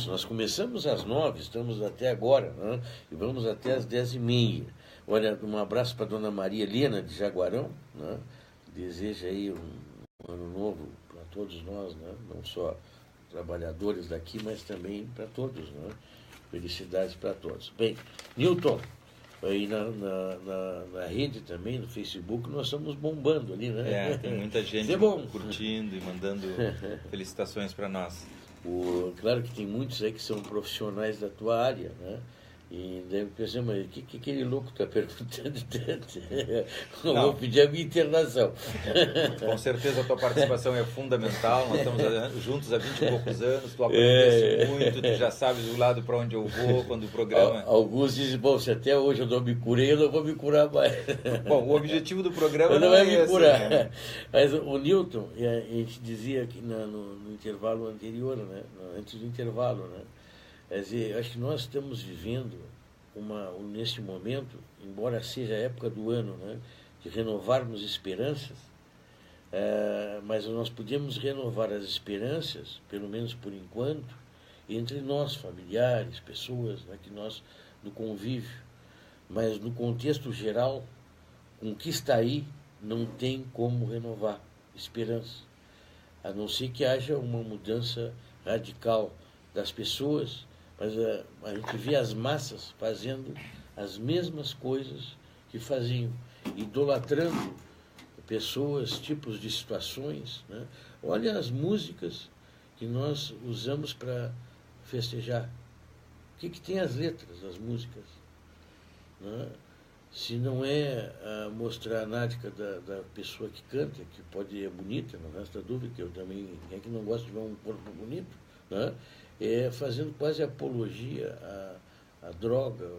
isso. Nós começamos às 9, estamos até agora, né? E vamos até às 10h30. Olha, um abraço para a dona Maria Helena, de Jaguarão, né? Deseja aí um ano novo para todos nós, né? Não só trabalhadores daqui, mas também para todos, né? Felicidades para todos. Bem, Newton, aí na rede também, no Facebook, nós estamos bombando ali, né? Tem muita gente curtindo e mandando felicitações para nós. Claro que tem muitos aí que são profissionais da tua área, né? E deve pensar, mas o que aquele louco está perguntando tanto? Eu vou pedir a minha internação. Com certeza a tua participação é fundamental. Nós estamos juntos há 20 e poucos anos. Tu aprendeste muito, tu já sabes do lado para onde eu vou, quando o programa... Alguns dizem, bom, se até hoje eu não me curei, eu não vou me curar mais. Bom, o objetivo do programa não é me esse, curar. Né? Mas o Newton, a gente dizia aqui no intervalo anterior, né? Antes do intervalo, né? Quer dizer, acho que nós estamos vivendo nesse momento, embora seja a época do ano, né, de renovarmos esperanças, mas nós podemos renovar as esperanças, pelo menos por enquanto, entre nós, familiares, pessoas, né, do convívio. Mas no contexto geral, com o que está aí, não tem como renovar esperança, a não ser que haja uma mudança radical das pessoas. Mas a gente vê as massas fazendo as mesmas coisas que faziam, idolatrando pessoas, tipos de situações, né? Olha as músicas que nós usamos para festejar. O que tem as letras das músicas? Né? Se não é mostrar a nádica da pessoa que canta, que pode é bonita, não resta dúvida, que eu também, quem é que não gosta de ver um corpo bonito, né? Fazendo quase apologia à droga,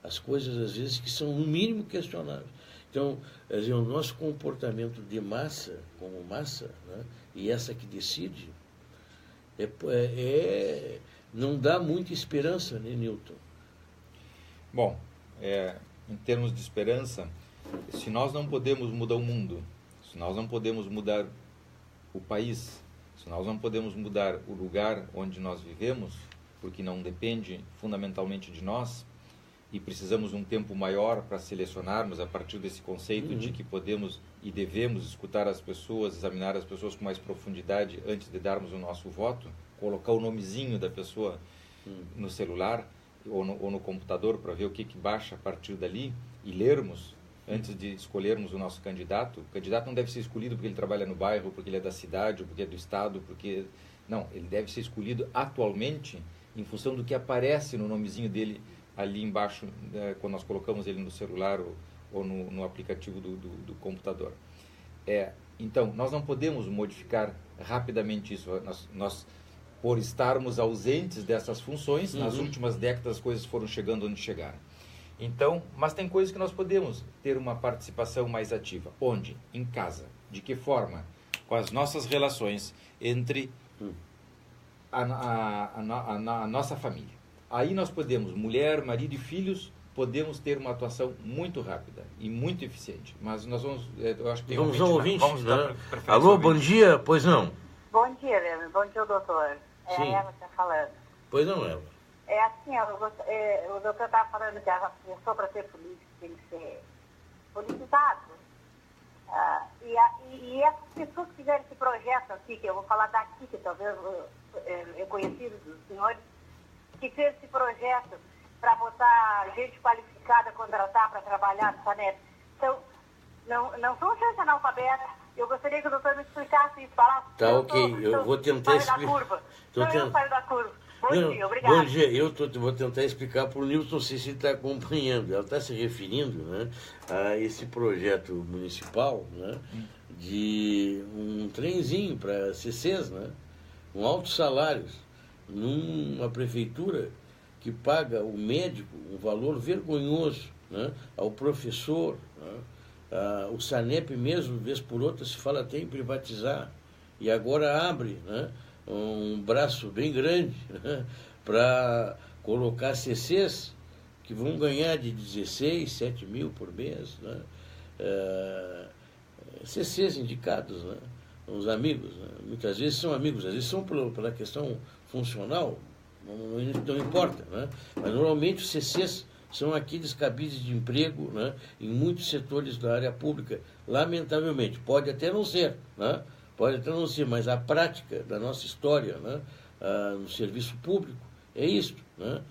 as coisas, às vezes, que são, no mínimo, questionáveis. Então, quer dizer, o nosso comportamento de massa, como massa, né, e essa que decide, não dá muita esperança, né, Newton? Bom, em termos de esperança, se nós não podemos mudar o mundo, se nós não podemos mudar o país, se nós não podemos mudar o lugar onde nós vivemos, porque não depende fundamentalmente de nós, e precisamos de um tempo maior para selecionarmos a partir desse conceito de que podemos e devemos escutar as pessoas, examinar as pessoas com mais profundidade antes de darmos o nosso voto, colocar o nomezinho da pessoa no celular ou no computador para ver o que baixa a partir dali e lermos antes de escolhermos o nosso candidato. O candidato não deve ser escolhido porque ele trabalha no bairro, porque ele é da cidade, ou porque é do estado, porque... Não, ele deve ser escolhido atualmente em função do que aparece no nomezinho dele ali embaixo, quando nós colocamos ele no celular ou no aplicativo do computador. Então, nós não podemos modificar rapidamente isso. Nós por estarmos ausentes dessas funções, nas últimas décadas as coisas foram chegando onde chegaram. Então, mas tem coisas que nós podemos ter uma participação mais ativa. Onde? Em casa. De que forma? Com as nossas relações entre a nossa família. Aí nós podemos, mulher, marido e filhos, podemos ter uma atuação muito rápida e muito eficiente. Mas nós vamos, eu acho que tem vamos ao ouvinte. Vamos dar Alô, bom dia, pois não? Bom dia, Leandro. Bom dia, doutor. Sim. A Eva está falando. Pois não, Eva. Assim, o doutor estava falando que a pessoa para ser político tem que ser politizado. E essas pessoas que fizeram esse projeto aqui, que eu vou falar daqui, que talvez é conhecido dos senhores, que fez esse projeto para botar gente qualificada, contratar para trabalhar no SANEP. Então, não são gente analfabeta. Eu gostaria que o doutor me explicasse isso. Tá, ok. Eu vou tentar explicar. Eu saio da curva. Bom dia, obrigado. Bom dia, vou tentar explicar para o Nilson, não sei se ele está acompanhando. Ela está se referindo, né, a esse projeto municipal, né, de um trenzinho para CCs, né, com altos salários, numa prefeitura que paga o médico um valor vergonhoso, né, ao professor, né, o SANEP mesmo, vez por outra, se fala até em privatizar, e agora abre, né, um braço bem grande, né, para colocar CCs que vão ganhar de 16, 7 mil por mês, né, CCs indicados, né, os amigos, né, muitas vezes são amigos, às vezes são pela questão funcional, não importa, né? Mas normalmente os CCs são aqueles cabides de emprego, né, em muitos setores da área pública, lamentavelmente. Pode até não ser, né? Pode até não ser, mas a prática da nossa história, né, no serviço público é isso, né?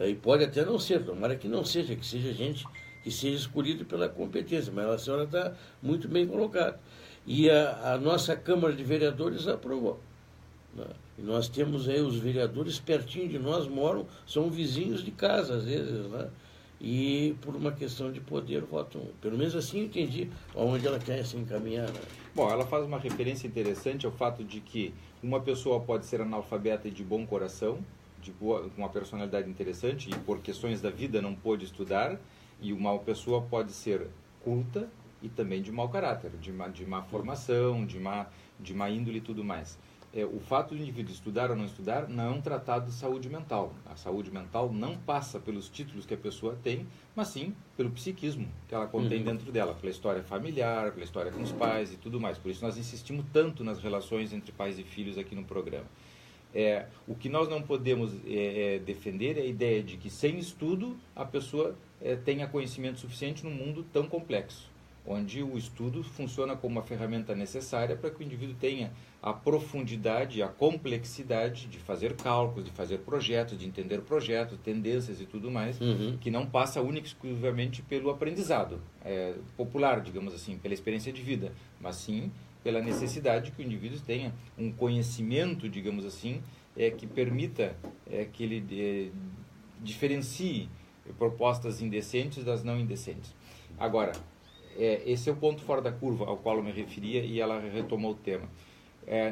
E pode até não ser, tomara que não seja, que seja gente que seja escolhido pela competência, mas a senhora está muito bem colocada. E a nossa Câmara de Vereadores aprovou, né? E nós temos aí os vereadores pertinho de nós, são vizinhos de casa, às vezes, né? E por uma questão de poder, votam. Pelo menos assim eu entendi aonde ela quer se encaminhar, né? Bom, ela faz uma referência interessante ao fato de que uma pessoa pode ser analfabeta e de bom coração, com uma personalidade interessante, e por questões da vida não pôde estudar, e uma pessoa pode ser culta e também de mau caráter, de má formação, de má índole e tudo mais. O fato do indivíduo estudar ou não estudar não é um tratado de saúde mental. A saúde mental não passa pelos títulos que a pessoa tem, mas sim pelo psiquismo que ela contém dentro dela, pela história familiar, pela história com os pais e tudo mais. Por isso nós insistimos tanto nas relações entre pais e filhos aqui no programa. O que nós não podemos defender é a ideia de que sem estudo a pessoa tenha conhecimento suficiente num mundo tão complexo, onde o estudo funciona como uma ferramenta necessária para que o indivíduo tenha a profundidade, a complexidade de fazer cálculos, de fazer projetos, de entender projetos, tendências e tudo mais, que não passa única e exclusivamente pelo aprendizado popular, digamos assim, pela experiência de vida, mas sim pela necessidade que o indivíduo tenha um conhecimento, digamos assim, que permita que ele diferencie propostas indecentes das não indecentes. Agora, esse é o ponto fora da curva ao qual eu me referia e ela retomou o tema.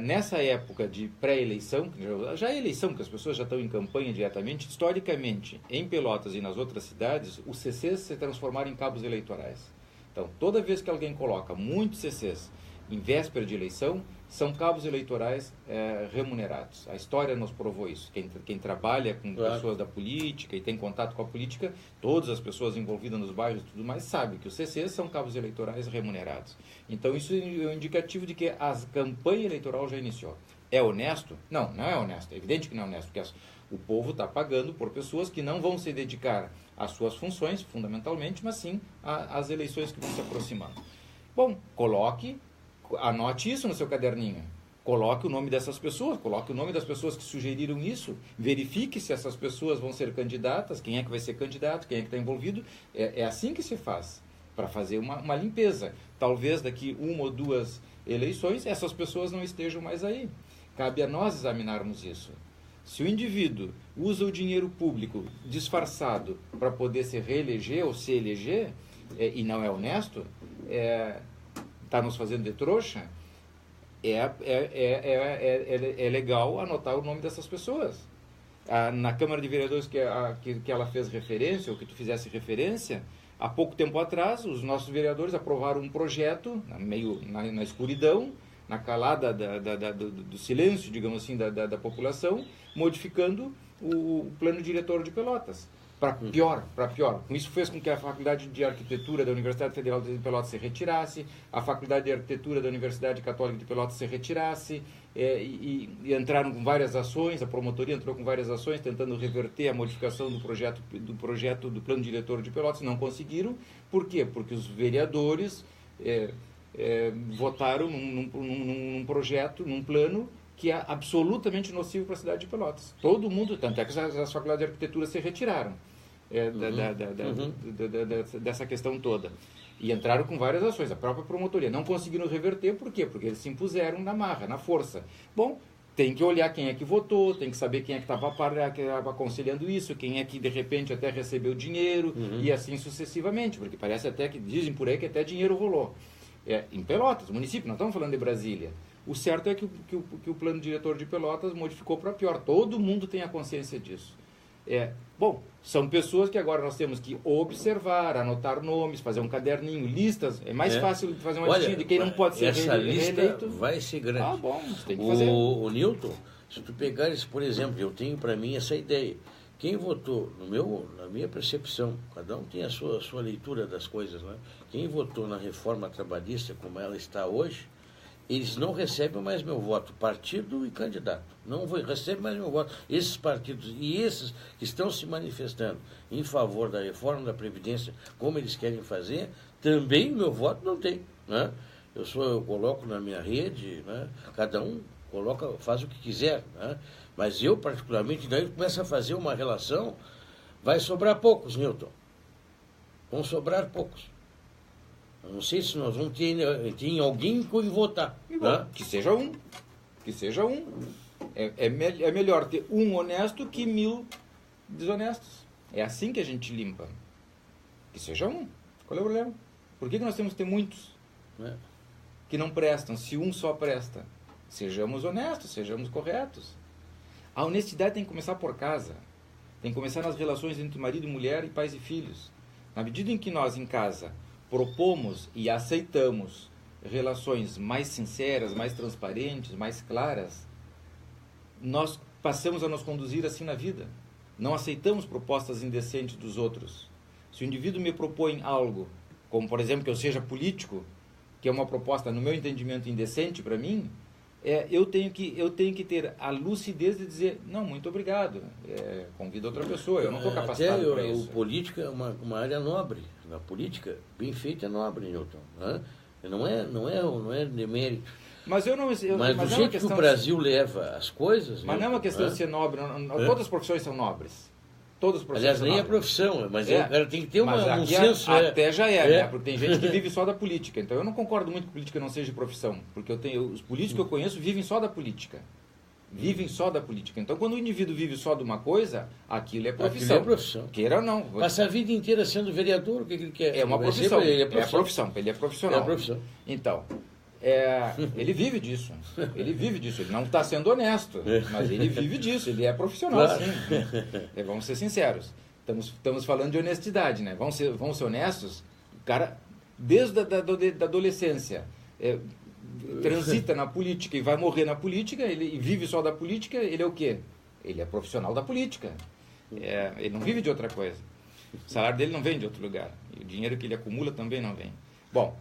Nessa época de pré-eleição, já é eleição, que as pessoas já estão em campanha diretamente, historicamente, em Pelotas e nas outras cidades, os CCs se transformaram em cabos eleitorais. Então, toda vez que alguém coloca muitos CCs em véspera de eleição, são cabos eleitorais remunerados. A história nos provou isso. Quem trabalha com pessoas da política e tem contato com a política, todas as pessoas envolvidas nos bairros e tudo mais, sabem que os CCs são cabos eleitorais remunerados. Então isso é um indicativo de que a campanha eleitoral já iniciou. É honesto? Não, não é honesto. É evidente que não é honesto, porque o povo está pagando por pessoas que não vão se dedicar às suas funções, fundamentalmente, mas sim às eleições que vão se aproximando. Bom, anote isso no seu caderninho. Coloque o nome dessas pessoas, coloque o nome das pessoas que sugeriram isso, verifique se essas pessoas vão ser candidatas, quem é que vai ser candidato, quem é que está envolvido. É assim que se faz, para fazer uma limpeza. Talvez daqui 1 ou 2 eleições essas pessoas não estejam mais aí. Cabe a nós examinarmos isso. Se o indivíduo usa o dinheiro público disfarçado para poder se reeleger ou se eleger, e não é honesto, está nos fazendo de trouxa, é legal anotar o nome dessas pessoas. Na Câmara de Vereadores que ela fez referência, ou que tu fizesse referência, há pouco tempo atrás, os nossos vereadores aprovaram um projeto, meio na escuridão, na calada do silêncio, digamos assim, da população, modificando o plano diretor de Pelotas. Para pior. Isso fez com que a Faculdade de Arquitetura da Universidade Federal de Pelotas se retirasse, a Faculdade de Arquitetura da Universidade Católica de Pelotas se retirasse, e entraram com várias ações, a promotoria entrou com várias ações tentando reverter a modificação do projeto do plano diretor de Pelotas, não conseguiram. Por quê? Porque os vereadores votaram num projeto, num plano que é absolutamente nocivo para a cidade de Pelotas. Todo mundo, tanto é que as faculdades de arquitetura se retiraram dessa questão toda. E entraram com várias ações. A própria promotoria não conseguiram reverter, por quê? Porque eles se impuseram na marra, na força. Bom, tem que olhar quem é que votou, tem que saber quem é que estava aconselhando isso, quem é que de repente até recebeu dinheiro, e assim sucessivamente, porque parece até que, dizem por aí que até dinheiro rolou. Em Pelotas, município, não estamos falando de Brasília. O certo é que o plano diretor de Pelotas modificou para pior. Todo mundo tem a consciência disso. Bom, são pessoas que agora nós temos que observar, anotar nomes, fazer um caderninho, listas. É mais fácil de fazer uma listinha de quem não pode ser reeleito. Essa lista vai ser grande. Bom, tem que fazer. O Newton, se tu pegares, por exemplo, eu tenho para mim essa ideia. Quem votou, na minha percepção, cada um tem a sua leitura das coisas, né? Quem votou na reforma trabalhista como ela está hoje, eles não recebem mais meu voto, partido e candidato. Não recebem mais meu voto. Esses partidos e esses que estão se manifestando em favor da reforma da Previdência, como eles querem fazer, também meu voto não tem. Né? Eu coloco na minha rede, né? Cada um faz o que quiser. Né? Mas eu, particularmente, daí começo a fazer uma relação, vai sobrar poucos, Newton. Vão sobrar poucos. Eu não sei se nós vamos ter alguém que votar. Né? Que seja um. Que seja um. É melhor ter um honesto que 1000 desonestos. É assim que a gente limpa. Que seja um. Qual é o problema? Por que nós temos que ter muitos que não prestam, se um só presta? Sejamos honestos, sejamos corretos. A honestidade tem que começar por casa. Tem que começar nas relações entre marido e mulher e pais e filhos. Na medida em que nós, em casa, propomos e aceitamos relações mais sinceras, mais transparentes, mais claras, nós passamos a nos conduzir assim na vida. Não aceitamos propostas indecentes dos outros. Se o indivíduo me propõe algo, como por exemplo que eu seja político, que é uma proposta, no meu entendimento, indecente para mim, eu tenho que ter a lucidez de dizer, não, muito obrigado, convido outra pessoa, eu não estou capacitado para isso. O política é uma área nobre. Na política, bem feita é nobre, Newton. Né? Não é demérito. Mas eu não. Mas do jeito que o Brasil leva as coisas. Mas não é uma questão de ser nobre. Todas as profissões são nobres. Todas as profissões. Aliás, nem é profissão, mas o cara tem que ter um senso. Até já né? Porque tem gente que vive só da política. Então eu não concordo muito que política não seja profissão. Porque os políticos que eu conheço vivem só da política. Vivem só da política. Então, quando o indivíduo vive só de uma coisa, aquilo é profissão. Aquilo é profissão. Queira ou não. Passa a vida inteira sendo vereador, o que ele quer? É uma profissão. Ele é profissão. Ele é profissional. É profissão. Então, ele vive disso. Ele vive disso. Ele não está sendo honesto, mas ele vive disso. Ele é profissional, claro. Sim. Vamos ser sinceros. Estamos falando de honestidade, né? Vamos ser honestos. O cara, desde da adolescência, transita na política e vai morrer na política, ele vive só da política, ele é o quê? Ele é profissional da política. Ele não vive de outra coisa. O salário dele não vem de outro lugar. E o dinheiro que ele acumula também não vem. Bom,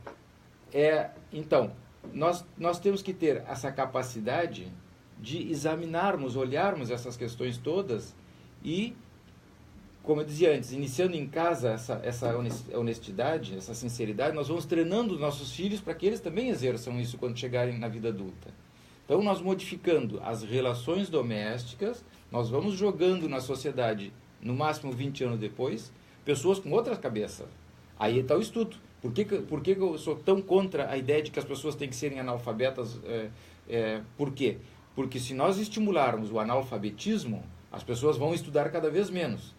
então, nós temos que ter essa capacidade de examinarmos, olharmos essas questões todas e, como eu dizia antes, iniciando em casa essa honestidade, essa sinceridade, nós vamos treinando os nossos filhos para que eles também exerçam isso quando chegarem na vida adulta. Então, nós modificando as relações domésticas, nós vamos jogando na sociedade, no máximo 20 anos depois, pessoas com outras cabeças. Aí está o estudo. Por que eu sou tão contra a ideia de que as pessoas têm que serem analfabetas? Por quê? Porque se nós estimularmos o analfabetismo, as pessoas vão estudar cada vez menos.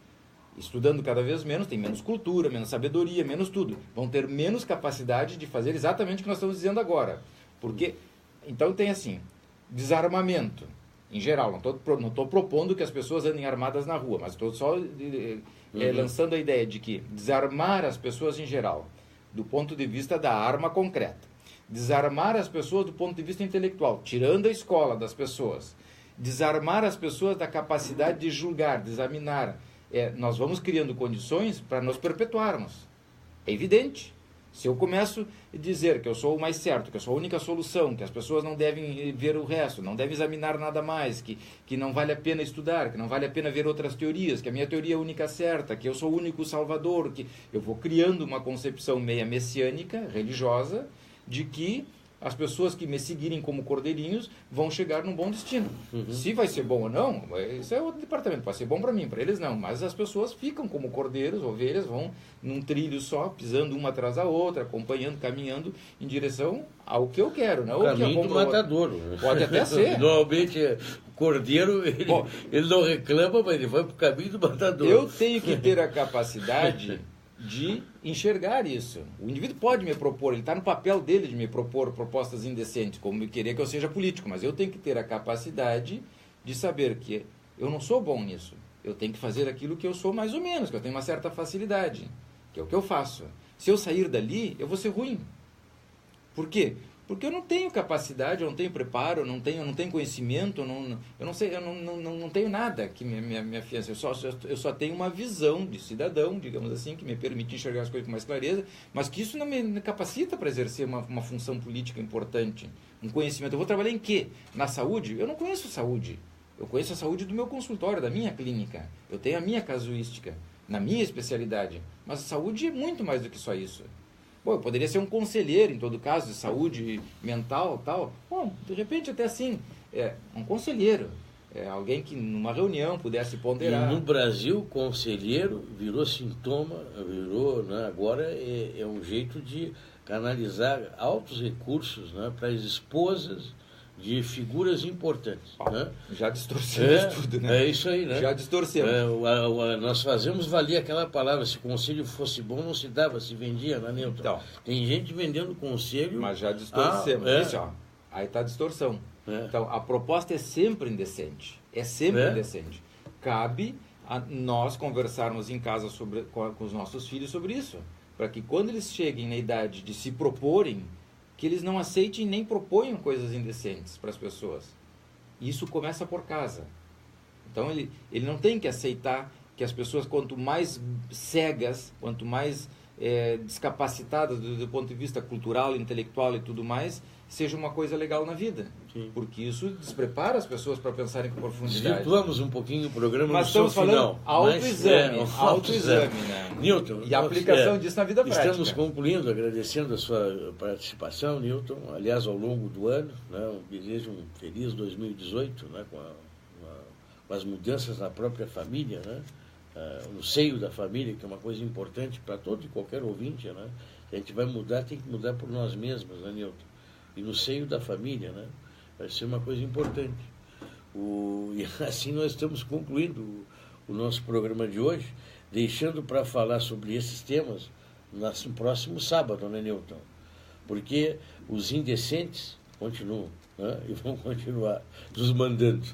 Estudando cada vez menos, tem menos cultura, menos sabedoria, menos tudo. Vão ter menos capacidade de fazer exatamente o que nós estamos dizendo agora. Porque, então tem assim, desarmamento, em geral. Não estou propondo que as pessoas andem armadas na rua, mas estou só lançando a ideia de que desarmar as pessoas em geral, do ponto de vista da arma concreta. Desarmar as pessoas do ponto de vista intelectual, tirando a escola das pessoas. Desarmar as pessoas da capacidade de julgar, de examinar. Nós vamos criando condições para nos perpetuarmos. É evidente. Se eu começo a dizer que eu sou o mais certo, que eu sou a única solução, que as pessoas não devem ver o resto, não devem examinar nada mais, que não vale a pena estudar, que não vale a pena ver outras teorias, que a minha teoria é a única certa, que eu sou o único salvador, que eu vou criando uma concepção meia messiânica, religiosa, de que as pessoas que me seguirem como cordeirinhos vão chegar num bom destino. Se vai ser bom ou não, isso é outro departamento. Pode ser bom para mim, para eles não. Mas as pessoas ficam como cordeiros, ovelhas, vão num trilho só, pisando uma atrás da outra, acompanhando, caminhando em direção ao que eu quero. Não? O caminho do matador. Pode até ser. Normalmente, o cordeiro, ele não reclama, mas ele vai para o caminho do matador. Eu tenho que ter a capacidade de enxergar isso. O indivíduo pode me propor, ele está no papel dele de me propor propostas indecentes, como querer que eu seja político, mas eu tenho que ter a capacidade de saber que eu não sou bom nisso. Eu tenho que fazer aquilo que eu sou mais ou menos, que eu tenho uma certa facilidade, que é o que eu faço. Se eu sair dali, eu vou ser ruim. Por quê? Porque eu não tenho capacidade, eu não tenho preparo, eu não tenho conhecimento, eu não sei, eu não tenho nada que me afiance. Eu só tenho uma visão de cidadão, digamos assim, que me permite enxergar as coisas com mais clareza, mas que isso não me capacita para exercer uma função política importante, um conhecimento. Eu vou trabalhar em quê? Na saúde? Eu não conheço saúde. Eu conheço a saúde do meu consultório, da minha clínica. Eu tenho a minha casuística, na minha especialidade. Mas a saúde é muito mais do que só isso. Bom, eu poderia ser um conselheiro, em todo caso, de saúde mental, tal. Bom, de repente até assim, um conselheiro, alguém que numa reunião pudesse ponderar. E no Brasil, conselheiro virou sintoma, né, agora é um jeito de canalizar altos recursos, né, para as esposas de figuras importantes. Né? Já distorcemos tudo, né? É isso aí, né? Já distorcemos. Nós fazemos valer aquela palavra, se o conselho fosse bom, não se dava, se vendia, né, Newton? Então, tem gente vendendo conselho... Mas já distorcemos. Isso, ó, aí está a distorção. Então, a proposta é sempre indecente. É sempre indecente. Cabe a nós conversarmos em casa com os nossos filhos sobre isso. Para que quando eles cheguem na idade de se proporem, que eles não aceitem nem proponham coisas indecentes para as pessoas. Isso começa por casa. Então ele não tem que aceitar que as pessoas, quanto mais cegas, quanto mais descapacitadas do ponto de vista cultural, intelectual e tudo mais, seja uma coisa legal na vida. Sim. Porque isso desprepara as pessoas para pensarem com profundidade. Desvirtuamos um pouquinho o programa. Mas estamos falando autoexame, né? Newton, e a aplicação disso na vida prática. Estamos concluindo, agradecendo a sua participação, Newton. Aliás, ao longo do ano, né, eu desejo um feliz 2018, né, com as mudanças na própria família, né, no seio da família, que é uma coisa importante para todo e qualquer ouvinte. Né? Se a gente vai mudar, tem que mudar por nós mesmos, né, Newton? E no seio da família, né? Vai ser uma coisa importante. E assim nós estamos concluindo o nosso programa de hoje, deixando para falar sobre esses temas no próximo sábado, né, Newton? Porque os indecentes continuam, né? E vão continuar nos mandando.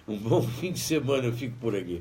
Um bom fim de semana, eu fico por aqui.